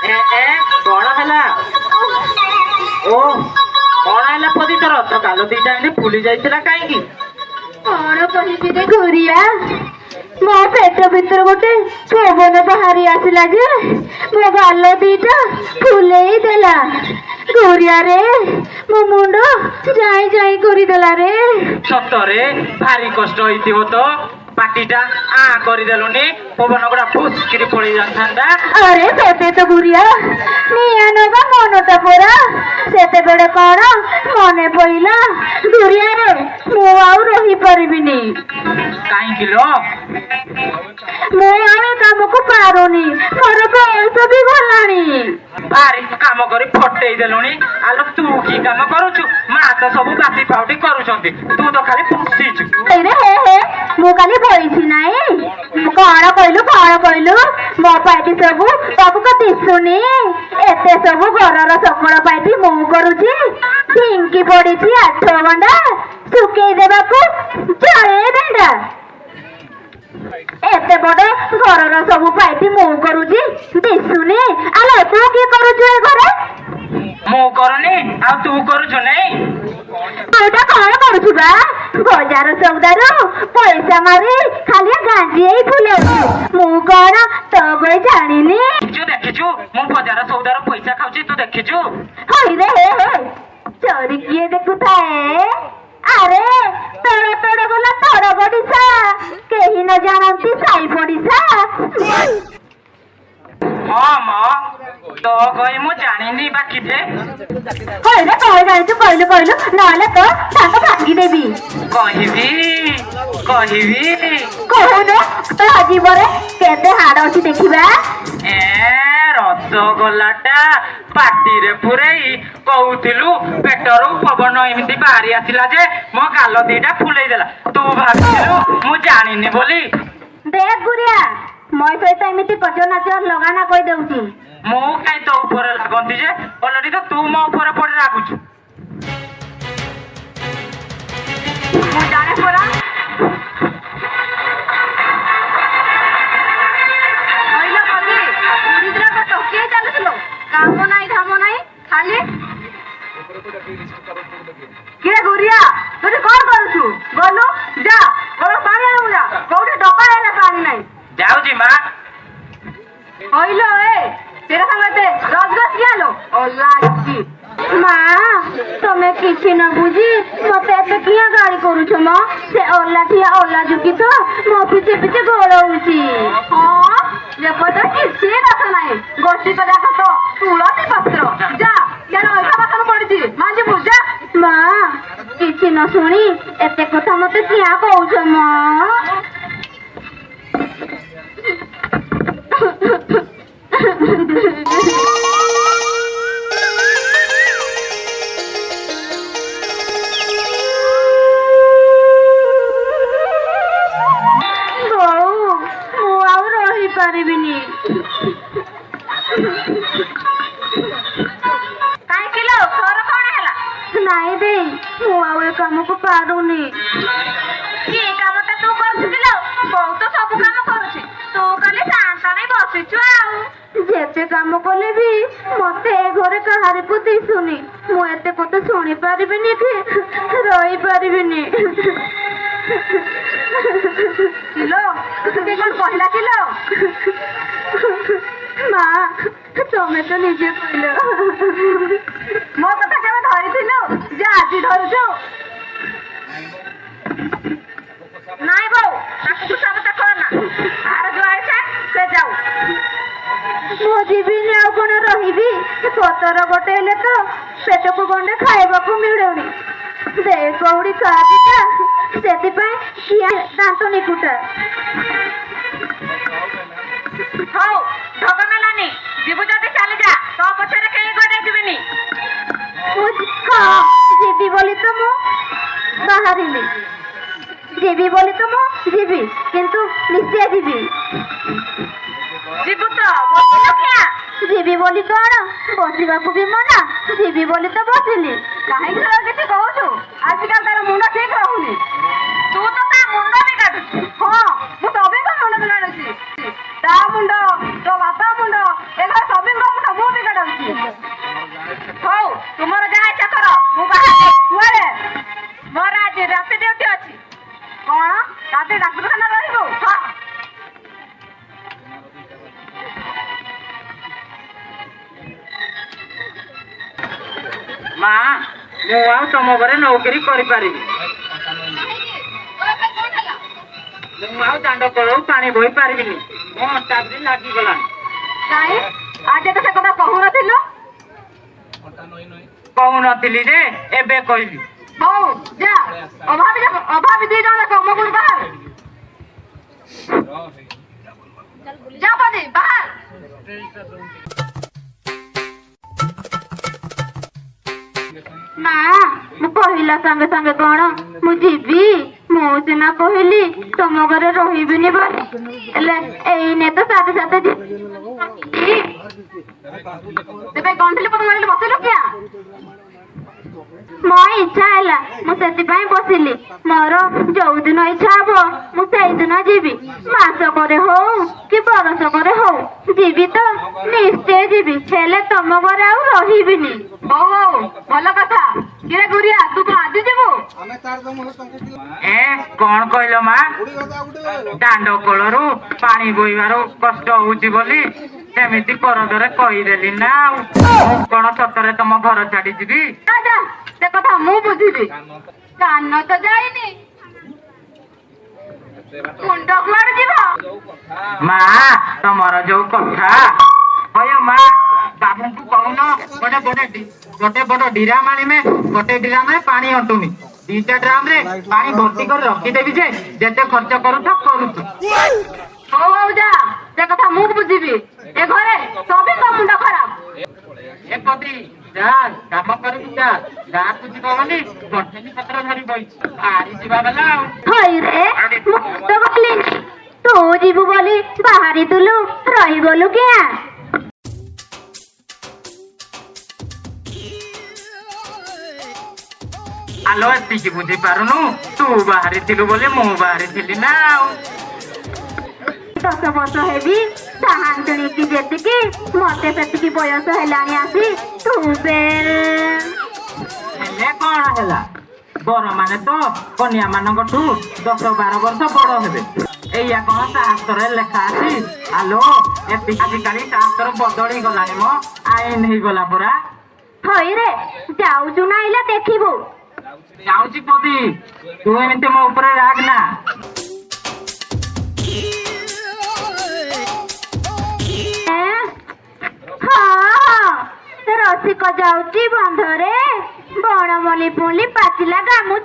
କଣ ହେଲା? ଓ କଣ ହେଲା ପଦି ତୋର? ତ ଗାଲ ଦିଟା ଏମିତି ଫୁଲି ଯାଇଥିଲା କାହିଁକି? କଣ କହିବି ରେ ଘୁରିଆ, ମୋ ପେଟ ଭିତରୁ ଗୋଟେ ପବନ ବାହାରି ଆସିଲା ଯେ ମୋ ଗାଲ ଦିଟା ଫୁଲେଇ ଦେଲା। ଘୁରିଆରେ ମୋ ମୁଣ୍ଡ ଯାଇ ଯାଇ କରିଦେଲା ରେ। ସତରେ ଭାରି କଷ୍ଟ ହେଇଥିବ ତ। ପାଟିଟା କରିଦେଲୁନି, ପବନ ଗୁଡା ଫୁସକିରି ପଳେଇ ଯାଇଥାନ୍ତା। ଆରେ ତତେ ତ ଘୁରିଆ ନିଆଁ ନବା ମନଟା ପରା। ସେତେବେଳେ କଣ ମନେ ପଇଲା, ଘୁରିଆରେ ମୁଁ ଆଉ ରହିପାରିବିନି। କାହିଁକି ଲୋ? ମୁଁ ଆଉ ଏ କାମକୁ ପାରୁନି, ମୋର ବୟସ ବି ଗଲାଣି। ଭାରି କାମ କରି ଫଟେଇ ଦେଲୁଣି। ଆଲୋ ତୁ କି କାମ କରୁଛୁ? ମା ତ ସବୁ ବାସି ପାଉଟି କରୁଛନ୍ତି, ତୁ ତ ଖାଲି ପୁଷିଛୁ। ମୁଁ କାଲି ବଇଛି ନାଇଁ। କଣ କହିଲୁ ମୋ ପାଇଟି ସବୁ ତମକୁ ଦିଶୁନି? ଏତେ ସବୁ ଘରର ସକଳ ପାଇଟି ମୁଁ କରୁଛି। ଢିଙ୍କି ପଡିଛି 8 ଗଣ୍ଡା, ଶୁଖେଇ ଦେବାକୁ 4 ବେଣ୍ଡା। ଏତେ ବଡ ଘରର ସବୁ ପାଇଟି ମୁଁ କରୁଛି, ଦିଶୁନି? ଆଲୋ ତୁ କିଏ କରୁଛୁ ଏ ଘରେ? ମୁଁ କରୁନି ଆଉ ତୁ କରୁଛୁ ନାଇଁ? ତୁ କଣ କରୁଛୁ ବା? ବଜାର ସଉଦାରୁ ପଇସା ମାରି ଖାଲି ଗାଞ୍ଜି ହେଇ ଫୁଲେଇଛୁ। ମୁଁ କଣ ତୋ ବଇ ଜାଣିନି? ଦେଖିଛୁ ମୁଁ ବଜାର ସଉଦାର ପଇସା ଖାଉଛି, ତୁ ଦେଖିଛୁ? ହଇରେ ଚୋରି କିଏ ଦେଖୁଥାଏ? ଆରେ ତୋର ତୋର ଗଲା ତୋର ବଡିଶା, କେହି ନ ଜାଣନ୍ତି ସାଇ ପଡିଶା। ହଁ ମ ତ କହି ମୁଁ ଜାଣିନି ବାକି ଯେ। ହଇରେ କଣ ଜାଣିଛୁ କହିଲୁ ନହେଲେ ତ ତାଙ୍କ ଭାଙ୍ଗିଦେବି। କହିବି କହୁନୁ ତୋ ଜୀବରେ କେତେ ହାଡ ଅଛି ଦେଖିବା। ରସଗୋଲାଟା ପାଟିରେ ପୁରେଇ କହୁଥିଲୁ, ପେଟରୁ ପବନ ଏମିତି ବାହାରି ଆସିଲା ଯେ ମୋ ଗାଲ ଦିଟା ଫୁଲେଇ ଦେଲା। ତୁ ଭାବିଥିଲୁ ମୁଁ ଜାଣିନି ବୋଲି? ଦେଖ ଗୁରିଆ, ମୋ ସହିତ ଏମିତି କଚ ନାଚ ଲଗାନା କହିଦଉଛି। ମୁଁ କାଇଁ ତୋ ଉପରେ ଲାଗନ୍ତି ଯେ? ଅଲରେଡି ତ ତୁ ମୋ ଉପରେ ପଡି ଲାଗୁଛୁ। ମୁଁ ଜାଣେ ପରା। କାମ ନାହିଁ ଧାମ ନାହିଁ, ଖାଲି କିଏ ଗୁରିଆ ତୁ କଣ କରୁଛୁ? ଗଲୁ ଯା, ପାଣି ଆଣିବୁ ଯା। କୋଉଠି ଡକା ହେଲେ ପାଣି ନାହିଁ। ଯାଉଛି ମା। ହଇଲୋ ତେରା ସାଙ୍ଗେ ରଜଗସ କିଆଲୋ ଅଲାଛି। ମା ତମେ କିଛି ନ ବୁଝି ମତେ ଏତେ କିଆ ଗାଳି କରୁଛ ମ? ସେ ଅଲାଠିଆ ଅଲା ଯୁଗି ତ ମୋ ପିଛେ ପିଛେ ଗୋଳଉଛି। ହଁ ଯେପଟେ କିଛି କଥା ନାହିଁ, ଗୋଷ୍ଠୀ ଯାକ ତ ତୁଳସୀ ପତ୍ର। ଯା ଅଲଗା ବାସନ ପଡିଛି ମାଜିବୁ ଯା। ମା କିଛି ନ ଶୁଣି ଏତେ କଥା ମତେ କିଆ କହୁଛ ମ? ପାରିବିନି। କାହିଁକି ଲୋ, ତୋର କଣ ହେଲା? ନାଇଁ ଦେଇ, ମୁଁ ଆଉ ଏ କାମକୁ ପାରୁନି। କି କାମଟା ତୁ କରୁଛୁ କିଲୋ? ବୋଉ ତ ସବୁ କାମ କରୁଛି, ତୁ ଖାଲି ଶାନ୍ତାଣି ବସିଛୁ ଆଉ। ଯେତେ କାମ କଲେ ବି ମତେ ଏ ଘରେ କାହାରିକୁ ଦିଶୁନି। ମୁଁ ଏତେ କଥା ଶୁଣି ପାରିବିନି କି ରହିପାରିବିନି। କିଲୋ ତତେ କଣ କହିଲା କିଲୋ? ମା ତମେ ତ ନିଜେ କହିଲ। ମୋ କଥା କେବେ ଧରିଥିଲୁ ଯେ ଆଜି ଧରୁଛୁ? ନାଇଁ ବୋଉ, ତାକୁ କୁସାମତା କରନା। ତାର ଯୁଆ ଇଚ୍ଛା ସେ ଯାଉ। ମୁଁ ଯିବିନି ଆଉ କଣ ରହିବି? ପତର ଗୋଟେ ହେଲେ ତ ପେଟକୁ ଗଣ୍ଡେ ଖାଇବାକୁ ମିଳୁନି। ଦେ କଉଡ଼ି ଖାଆପିଟା, ସେଥିପାଇଁ କିଏ ଦାନ୍ତ ନିକୁଟା। ହଉ ଢଗ ନେଲାନି, ଯିବୁ ଯଦି ଚାଲିଯା, ତୋ ପଛରେ କେହି ଗୋଡେଇ ଯିବିନି। ଯିବି ବୋଲି ତ ମୁଁ ବାହାରିଲି, ଯିବି ବୋଲି ତ ମୁଁ ଯିବି, କିନ୍ତୁ ନିଶ୍ଚୟ ଯିବି। ଯିବୁ ତ ବସିଲୁ କିଆ? ଯିବି ବୋଲି କଣ ବସିବାକୁ ବି ମନା, ଯିବି ବୋଲି ତ ବସିଲି। କାହିଁକି କିଛି କହୁଛୁ? ଆଜିକାଲି ତାର ମୁଣ୍ଡ ଠିକ ରହୁନି। ତୁ ତ ତା ମୁଣ୍ଡ ବି କାଟୁଛୁ। ହଁ ମୁଁ ସବିଙ୍କ ମୁଣ୍ଡ ବି କାଟୁଛି। ତା ମୁଣ୍ଡ, ତୋ ବାପା ମୁଣ୍ଡ, ଏ ଘରେ ସବିଙ୍କ ମୁଣ୍ଡ ହଉ ତୁମର ଯାହା ଇଚ୍ଛା କର ମୁଁ ବାହାରେ କୁଆଡେ ମୋର ଆଜି ରାତି ଡ୍ୟୁଟି ଅଛି କଣ ରାତି ଡାକ୍ତରଖାନା ରହିବୁ ହଁ ମା ମୁଁ ଆଉ ତମ ଘରେ ନୌକରି କରିପାରିବି ମୁଁ ଆଉ ଦାଣ୍ଡ କଳକୁ ପାଣି ବୋହି ପାରିବିନି ମୋ ଅଣ୍ଟା ବି ଲାଗିଗଲାଣି କାଇଁ ଆଜି ତ ସେ କଥା କହୁନଥିଲୁ କହୁନଥିଲି ଯେ ଏବେ କହିଲି ହଉ ଯା ଅଭାବୀ ଦି ଜଣ କାମ କରୁ ବାହାର ଯା ବଦି ବାହାର ମା ମୁଁ କହିଲା ସାଙ୍ଗେ ସାଙ୍ଗେ କଣ ମୁଁ ଯିବି ମୁଁ ସିନା କହିଲି ତମ ଘରେ ରହିବିନି ବୋଲି ହେଲେ ଏଇନେ ତ ସାଥେ ସାଥେ ତେବେ ଗଣ୍ଠିଲି ପଦ ମାରିଲେ ବସିଲୁ କିଆ ମୋ ଇଚ୍ଛା ହେଲା ମୁଁ ସେଥିପାଇଁ ବସିଲି ମୋର ଯୋଉଦିନ ଇଚ୍ଛା ହବ ମୁଁ ସେଇଦିନ ଯିବି ମାସକରେ ହଉ କି ବରଷକରେ ହଉ ଯିବି ତ ନିଶ୍ଚୟ ଯିବି ହେଲେ ତମ ଘରେ ଆଉ ରହିବିନି ହଉ ହଉ ଭଲ କଥା କିରେ ଗୁରିଆ ତୁ କଣ ଆଜି ଯିବୁ ଏ କଣ କହିଲ ମା ଦାଣ୍ଡ କୋଳରୁ ପାଣି ବୋହିବାର କଷ୍ଟ ହଉଛି ବୋଲି ସେମିତି କରଦରେ କହିଦେଲି ନା ଆଉ ମୁଁ କଣ ସତରେ ତମ ଘର ଛାଡି ଯିବି ଯା ସେ କଥା ମୁଁ ବୁଝିବି କାନ ତ ଯାଇନି ମୁଣ୍ଡ କୁଆଡେ ଯିବ ମା ତମର ଯୋଉ କଥା ହୟ ମା ବାବୁଙ୍କୁ କହୁନ ଗୋଟେ ବଡ ଡିରାମ ଆଣିମେ ଗୋଟେ ଡିରାମରେ ପାଣି ଅଣ୍ଟୁନି ଦିଟା ଡ୍ରାମ ରେ ପାଣି ଭର୍ତ୍ତି କରି ରଖିଦେବି ଯେ ଯେତେ ଖର୍ଚ୍ଚ କରୁଛ କରୁଛୁ ହଉ ହଉ ଯା ସେ କଥା ମୁଁ ବୁଝିବି ଏ ଘରେ ସବିଙ୍କ ମୁଣ୍ଡ ଖରାପ ଏ ପତି ଯା କାମ କରିବୁ ଯା ଗାଁକୁ ଯିବ ବୋଲି ଗଣ୍ଠେଲି ପତ୍ର ଧରି ବଇଛି ବାହାରି ଯିବା ବେଲା ଆଉ ହଇରେ ମୁକ୍ତ ଗଲି ତୁ ଯିବୁ ବୋଲି ବାହାରିଥିଲୁ ରହିଗଲୁ କିଆ ଆଲୋ ଏତିକି ବୁଝି ପାରୁନୁ ତୁ ବାହାରିଥିଲୁ ବୋଲି ମୁଁ ବାହାରିଥିଲି ନା ଆଉ 10 ବର୍ଷ ହେବି ସାହାନ୍ତଣିକି ଯେତିକି ମତେ ସେତିକି ବୟସ ହେଲାଣି ଆସି ତୁ ହେଲେ କଣ ହେଲା ବର ମାନେ ତ କନ୍ୟା ମାନଙ୍କଠୁ 10-12 ବର୍ଷ ବଡ ହେବେ ଏଇଆ କଣ ଶାସ୍ତ୍ରରେ ଲେଖା ଅଛି ଆଲୋ ଏତିକି ଆଜିକାଲି ଶାସ୍ତ୍ର ବଦଳି ଗଲାଣି ମ ଆଇନ ହେଇଗଲା ପରା ହଇରେ ଯାଉଛୁ ନା ଇଲା ଦେଖିବୁ ଯାଉଛି ପଦି ତୁ ଏମିତି ମୋ ଉପରେ ରାଗ ନା ହଁ ରସିକ ଯାଉଛି ବନ୍ଧରେ ବଣମଲ୍ଲି ପୁଲି ପାଚିଲା ଗାମୁ